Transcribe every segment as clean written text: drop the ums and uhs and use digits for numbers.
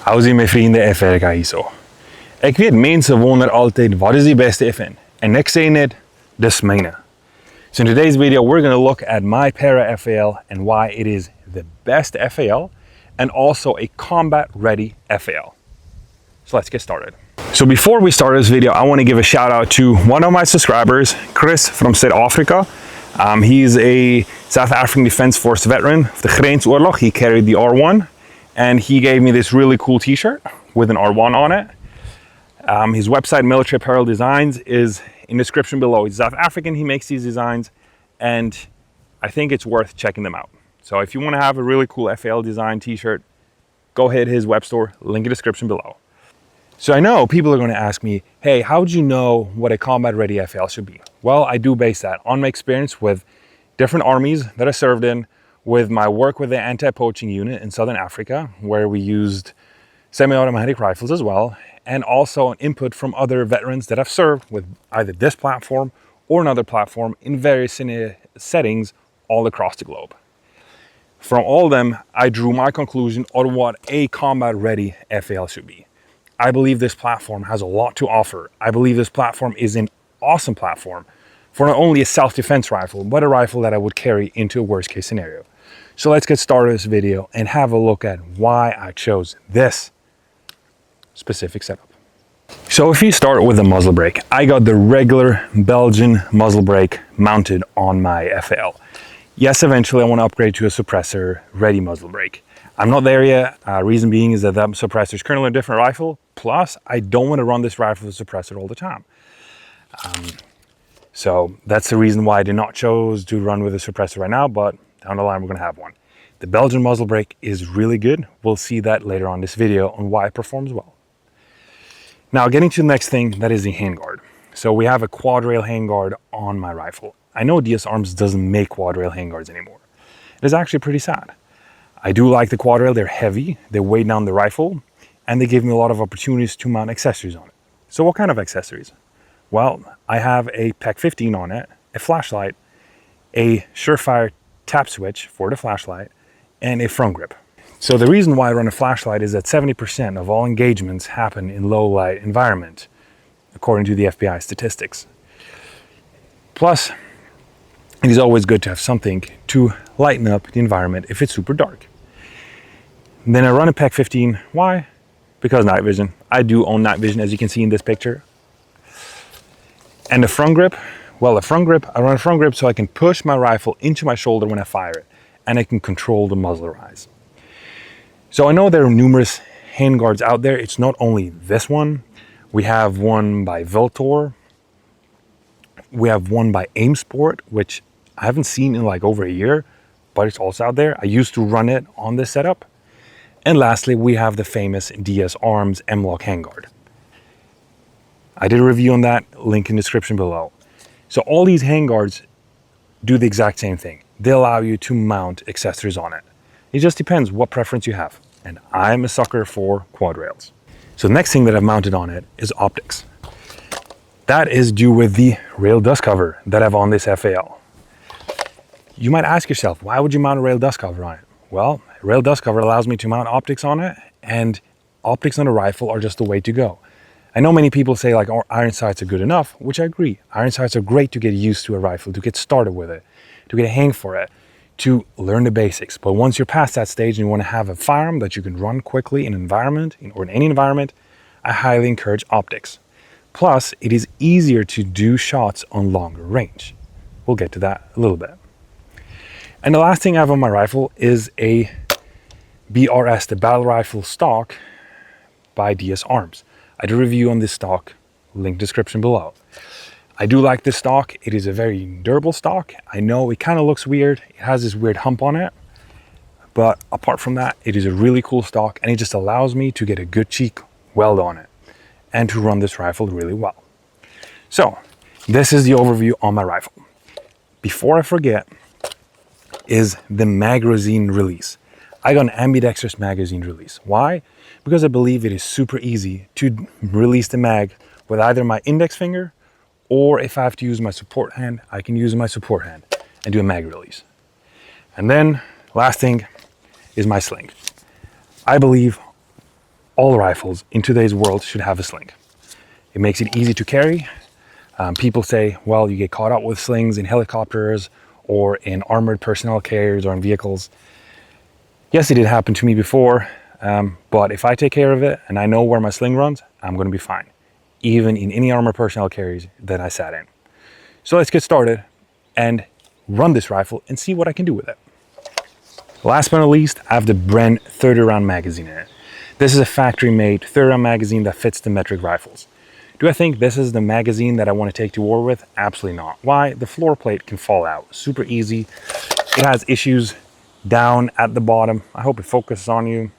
Hou mijn vrienden FR hier zo. Ik weet mensen wonderen altijd wat is die beste FN? En ik zeg net, this mijne. So in today's video we're going to look at my Para FAL and why it is the best FAL and also a combat ready FAL. So let's get started. So before we start this video, I want to give a shout out to one of my subscribers, Chris from South Africa. He's a South African Defense Force veteran of the Grensoorlog. He carried the R1 and he gave me this really cool t-shirt with an R1 on it. His website, Military Apparel Designs, is in the description below. He's South African, he makes these designs, and I think it's worth checking them out. So if you want to have a really cool FAL design t-shirt, go hit his web store, link in the description below. So I know people are going to ask me, hey, how would you know what a combat ready FAL should be? Well, I do base that on my experience with different armies that I served in, with my work with the anti-poaching unit in Southern Africa, where we used semi-automatic rifles as well, and also an input from other veterans that have served with either this platform or another platform in various settings all across the globe. From all of them, I drew my conclusion on what a combat-ready FAL should be. I believe this platform has a lot to offer. I believe this platform is an awesome platform for not only a self-defense rifle, but a rifle that I would carry into a worst-case scenario. So let's get started this video and have a look at why I chose this specific setup. So if you start with the muzzle brake, I got the regular Belgian muzzle brake mounted on my FAL. Yes, eventually I want to upgrade to a suppressor ready muzzle brake. I'm not there yet. Reason being is that suppressor is currently a different rifle. Plus, I don't want to run this rifle with a suppressor all the time. So that's the reason why I did not choose to run with a suppressor right now, but down the line we're going to have one. The Belgian muzzle brake is really good. We'll see that later on this video on why it performs well. Now getting to the next thing, that is the handguard. So we have a quad rail handguard on my rifle. I know DSA Arms doesn't make quad rail handguards anymore. It is actually pretty sad. I do like the quad rail. They're heavy, they weigh down the rifle, and they give me a lot of opportunities to mount accessories on it. So what kind of accessories? Well, I have a PEC 15 on it, a flashlight, a Surefire tap switch for the flashlight, and a front grip. So the reason why I run a flashlight is that 70% of all engagements happen in low light environment, according to the FBI statistics. Plus, it is always good to have something to lighten up the environment if it's super dark. Then I run a PEC 15. Why? Because night vision. I do own night vision, as you can see in this picture. And the front grip, well, I run a front grip so I can push my rifle into my shoulder when I fire it, and I can control the muzzle rise. So I know there are numerous handguards out there. It's not only this one. We have one by Veltor. We have one by Aim Sport, which I haven't seen in like over a year, but it's also out there. I used to run it on this setup. And lastly, we have the famous DSA Arms M-Lock handguard. I did a review on that, link in the description below. So all these handguards do the exact same thing. They allow you to mount accessories on it. It just depends what preference you have. And I'm a sucker for quad rails. So the next thing that I've mounted on it is optics. That is due with the rail dust cover that I have on this FAL. You might ask yourself, why would you mount a rail dust cover on it? Well, a rail dust cover allows me to mount optics on it, and optics on a rifle are just the way to go. I know many people say like, oh, iron sights are good enough, which I agree. Iron sights are great to get used to a rifle, to get started with it, to get a hang for it, to learn the basics. But once you're past that stage and you want to have a firearm that you can run quickly in an environment, or in any environment, I highly encourage optics. Plus, it is easier to do shots on longer range. We'll get to that a little bit. And the last thing I have on my rifle is a B.R.S, the battle rifle stock by DSA Arms. I did a review on this stock, link description below. I do like this stock. It is a very durable stock. I know it kind of looks weird. It has this weird hump on it. But apart from that, it is a really cool stock, and it just allows me to get a good cheek weld on it and to run this rifle really well. So this is the overview on my rifle. Before I forget, is the magazine release. I got an ambidextrous magazine release. Why? Because I believe it is super easy to release the mag with either my index finger, or if I have to use my support hand, I can use my support hand and do a mag release. And then last thing is my sling. I believe all rifles in today's world should have a sling. It makes it easy to carry. People say, well, you get caught up with slings in helicopters or in armored personnel carriers or in vehicles. Yes, it did happen to me before, but if I take care of it and I know where my sling runs, I'm going to be fine, even in any armored personnel carriers that I sat in. So let's get started and run this rifle and see what I can do with it. Last but not least, I have the Bren 30 round magazine in it. This is a factory made 30 round magazine that fits the metric rifles. Do I think this is the magazine that I want to take to war with? Absolutely not. Why? The floor plate can fall out super easy. It has issues down at the bottom. I hope it focuses on you.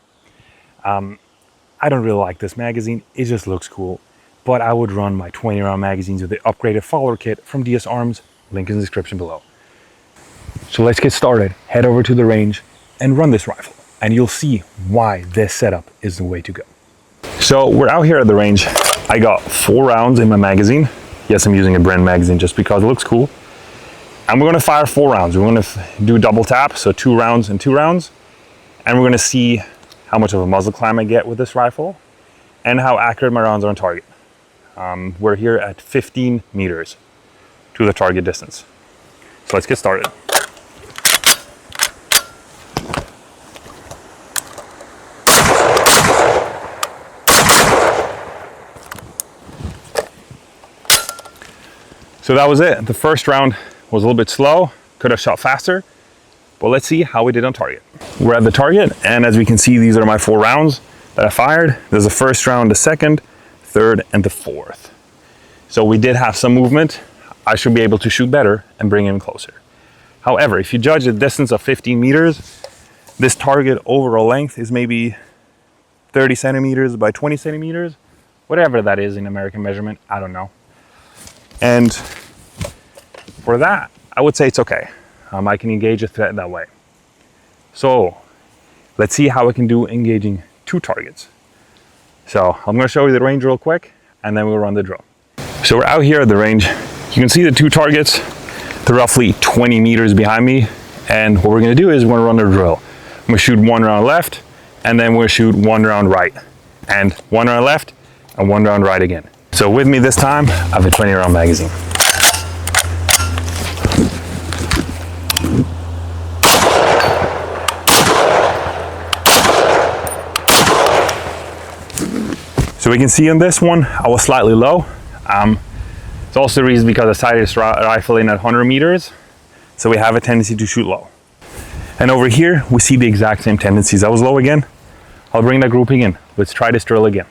I don't really like this magazine. It just looks cool. But I would run my 20 round magazines with the upgraded follower kit from DSA Arms. Link in the description below. So let's get started. Head over to the range and run this rifle. And you'll see why this setup is the way to go. So we're out here at the range. I got 4 rounds in my magazine. Yes, I'm using a Bren magazine just because it looks cool. And we're gonna fire 4 rounds. We're gonna do double tap, so 2 rounds and 2 rounds. And we're gonna see how much of a muzzle climb I get with this rifle and how accurate my rounds are on target. We're here at 15 meters to the target distance. So let's get started. So that was it. The first round was a little bit slow, could have shot faster, but let's see how we did on target. We're at the target, and as we can see, these are my 4 rounds that I fired. There's the first round, the second, third, and the fourth. So we did have some movement. I should be able to shoot better and bring him closer. However, if you judge a distance of 15 meters, this target overall length is maybe 30 centimeters by 20 centimeters, whatever that is in American measurement, I don't know. And for that, I would say it's okay. I can engage a threat that way. So let's see how I can do engaging 2 targets. So I'm gonna show you the range real quick and then we'll run the drill. So we're out here at the range. You can see the 2 targets. They're roughly 20 meters behind me. And what we're gonna do is we're gonna run the drill. I'm gonna shoot 1 round left and then we're gonna shoot 1 round right. And 1 round left and 1 round right again. So with me this time, I have a 20 round magazine. So we can see on this one, I was slightly low. It's also the reason because I sighted this rifle in at 100 meters. So we have a tendency to shoot low. And over here, we see the exact same tendencies. I was low again. I'll bring that grouping in. Let's try this drill again.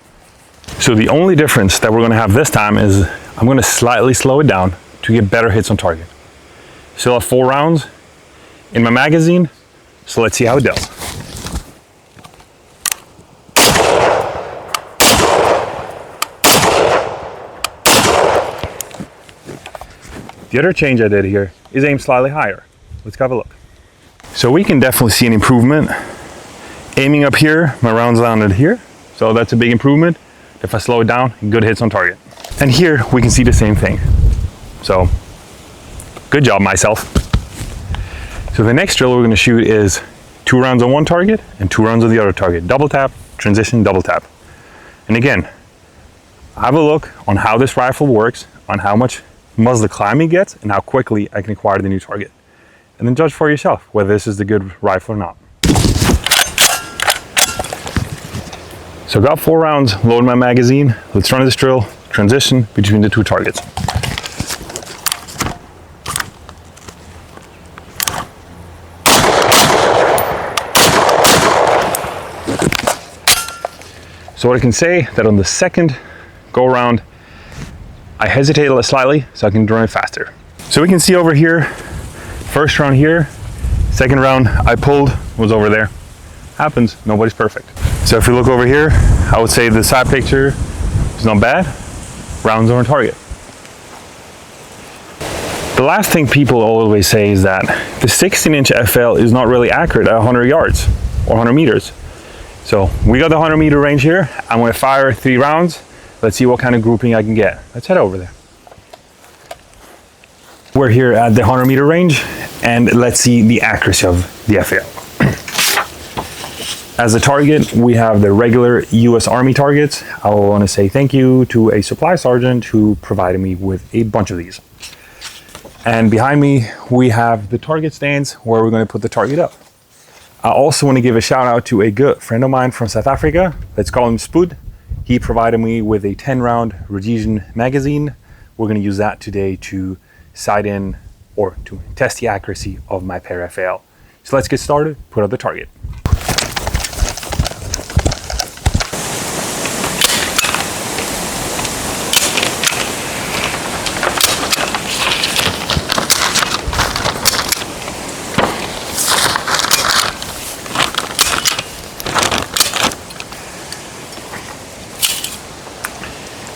So the only difference that we're gonna have this time is I'm gonna slightly slow it down to get better hits on target. Still have 4 rounds in my magazine, so let's see how it does. The other change I did here is aim slightly higher. Let's have a look. So we can definitely see an improvement. Aiming up here, my rounds landed here, so that's a big improvement. If I slow it down, good hits on target. And here we can see the same thing. So good job myself. So the next drill we're gonna shoot is 2 rounds on one target and 2 rounds on the other target. Double tap, transition, double tap. And again, have a look on how this rifle works, on how much muzzle climb it gets and how quickly I can acquire the new target. And then judge for yourself whether this is the good rifle or not. So I got 4 rounds, load my magazine. Let's run this drill, transition between the 2 targets. So what I can say that on the second go around, I hesitated slightly so I can run it faster. So we can see over here, first round here, second round I pulled was over there. Happens, nobody's perfect. So if you look over here, I would say the side picture is not bad. Rounds are on target. The last thing people always say is that the 16-inch FL is not really accurate at 100 yards or 100 meters. So we got the 100 meter range here. I'm gonna fire 3 rounds. Let's see what kind of grouping I can get. Let's head over there. We're here at the 100 meter range and let's see the accuracy of the FAL. As a target, we have the regular US Army targets. I want to say thank you to a supply sergeant who provided me with a bunch of these. And behind me, we have the target stands where we're going to put the target up. I also want to give a shout out to a good friend of mine from South Africa. Let's call him Spud. He provided me with a 10-round Rhodesian magazine. We're going to use that today to sight in or to test the accuracy of my Para FAL. So let's get started, put up the target.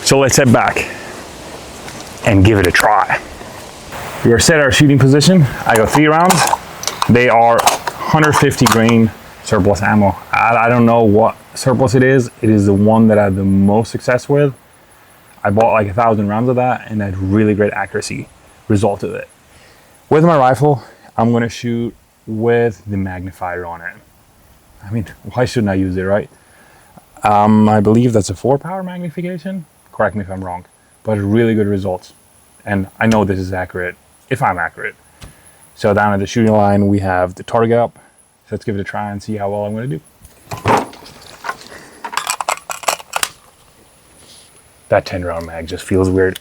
So let's head back and give it a try. We are set our shooting position. I got 3 rounds. They are 150 grain surplus ammo. I don't know what surplus it is. It is the one that I had the most success with. I bought like 1,000 rounds of that and had really great accuracy result of it. With my rifle, I'm gonna shoot with the magnifier on it. I mean, why shouldn't I use it, right? I believe that's a 4-power magnification. Correct me if I'm wrong, but really good results. And I know this is accurate, if I'm accurate. So down at the shooting line, we have the target up. So let's give it a try and see how well I'm gonna do. That 10-round mag just feels weird.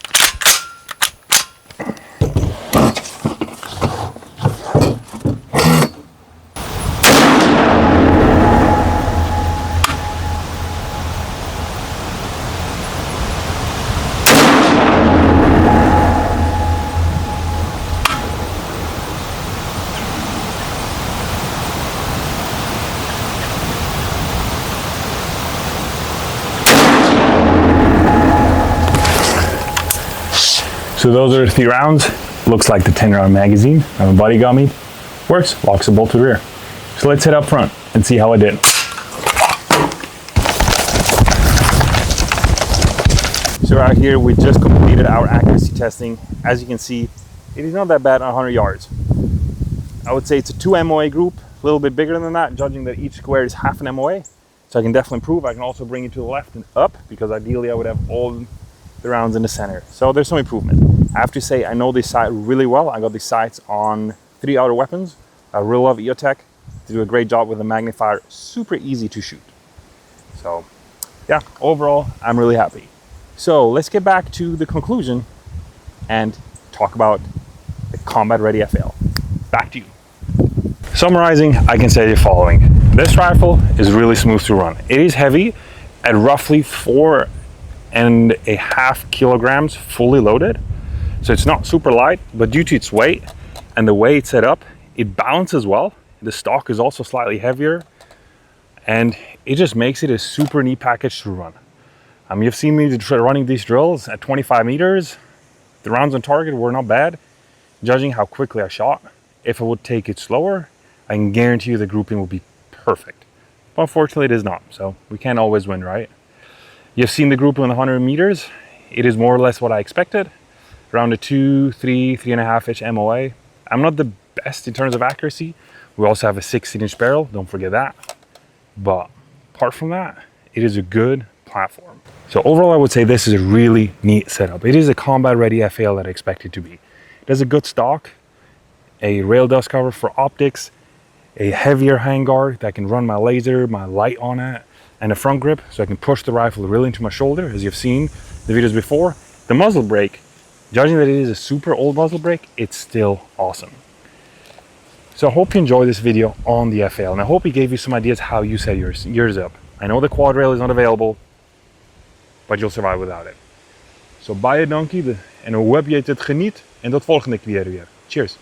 So those are the 3 rounds. Looks like the 10-round magazine my buddy got me. Works, locks the bolt to the rear. So let's head up front and see how I did. So out here, we just completed our accuracy testing. As you can see, it is not that bad on 100 yards. I would say it's a 2 MOA group, a little bit bigger than that, judging that each square is half an MOA. So I can definitely improve. I can also bring it to the left and up, because ideally I would have all the rounds in the center. So there's some improvement. I have to say, I know this sight really well. I got these sights on 3 outer weapons. I really love EOtech. They do a great job with the magnifier. Super easy to shoot. So yeah, overall, I'm really happy. So let's get back to the conclusion and talk about the combat ready FAL. Back to you. Summarizing, I can say the following. This rifle is really smooth to run. It is heavy at roughly 4.5 kilograms fully loaded. So it's not super light, but due to its weight and the way it's set up, it balances well. The stock is also slightly heavier, and it just makes it a super neat package to run. You've seen me running these drills at 25 meters. The rounds on target were not bad, judging how quickly I shot. If I would take it slower, I can guarantee you the grouping will be perfect. But unfortunately, it is not, so we can't always win, right? You've seen the grouping on the 100 meters. It is more or less what I expected. Around a 3.5 inch MOA. I'm not the best in terms of accuracy. We also have a 16-inch barrel, don't forget that. But apart from that, it is a good platform. So overall, I would say this is a really neat setup. It is a combat ready FAL that I expect it to be. It has a good stock, a rail dust cover for optics, a heavier handguard that can run my laser, my light on it, and a front grip so I can push the rifle really into my shoulder, as you've seen the videos before. The muzzle brake, judging that it is a super old muzzle brake, it's still awesome. So I hope you enjoyed this video on the FAL, and I hope it gave you some ideas how you set yours up. I know the quad rail is not available, but you'll survive without it. So baie dankie en hoe hoop jy dit geniet, en tot volgende keer weer. Cheers!